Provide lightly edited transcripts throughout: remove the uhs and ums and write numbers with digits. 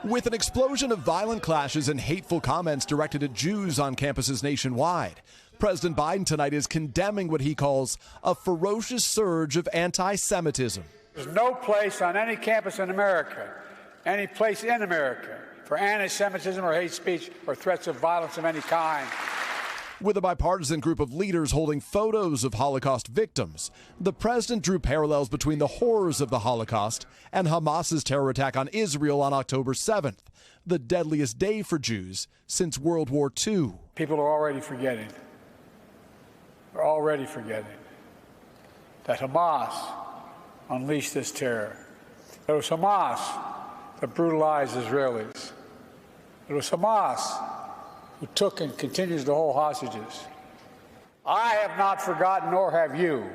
With an explosion of violent clashes and hateful comments directed at Jews on campuses nationwide, President Biden tonight is condemning what he calls a ferocious surge of anti-Semitism. There's no place on any campus in America, any place in America, for anti-Semitism or hate speech or threats of violence of any kind. With a bipartisan group of leaders holding photos of Holocaust victims, the president drew parallels between the horrors of the Holocaust and Hamas's terror attack on Israel on October 7th, the deadliest day for Jews since World War II. People are already forgetting. They're already forgetting that Hamas unleashed this terror. It was Hamas that brutalized Israelis. It was Hamas who took and continues to hold hostages. I have not forgotten, nor have you.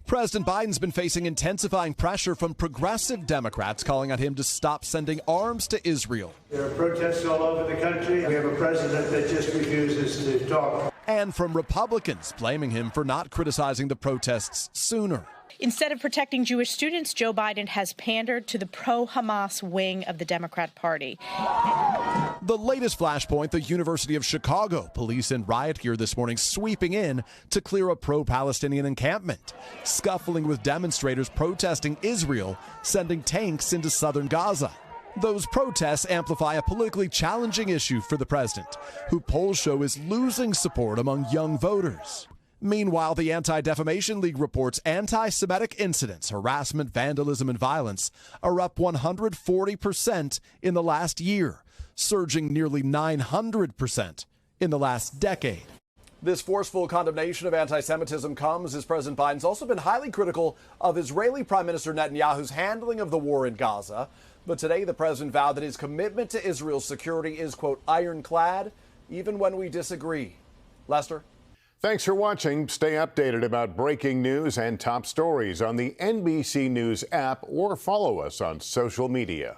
President Biden's been facing intensifying pressure from progressive Democrats calling on him to stop sending arms to Israel. There are protests all over the country. We have a president that just refuses to talk. And from Republicans blaming him for not criticizing the protests sooner. Instead of protecting Jewish students, Joe Biden has pandered to the pro-Hamas wing of the Democrat Party. The latest flashpoint, the University of Chicago. Police in riot gear this morning sweeping in to clear a pro-Palestinian encampment, scuffling with demonstrators protesting Israel sending tanks into southern Gaza. Those protests amplify a politically challenging issue for the president, who polls show is losing support among young voters. Meanwhile, the Anti-Defamation League reports anti-Semitic incidents, harassment, vandalism, and violence are up 140% in the last year, surging nearly 900% in the last decade. This forceful condemnation of anti-Semitism comes as President Biden's also been highly critical of Israeli Prime Minister Netanyahu's handling of the war in Gaza. But today, the president vowed that his commitment to Israel's security is, quote, ironclad, even when we disagree. Lester? Thanks for watching. Stay updated about breaking news and top stories on the NBC News app or follow us on social media.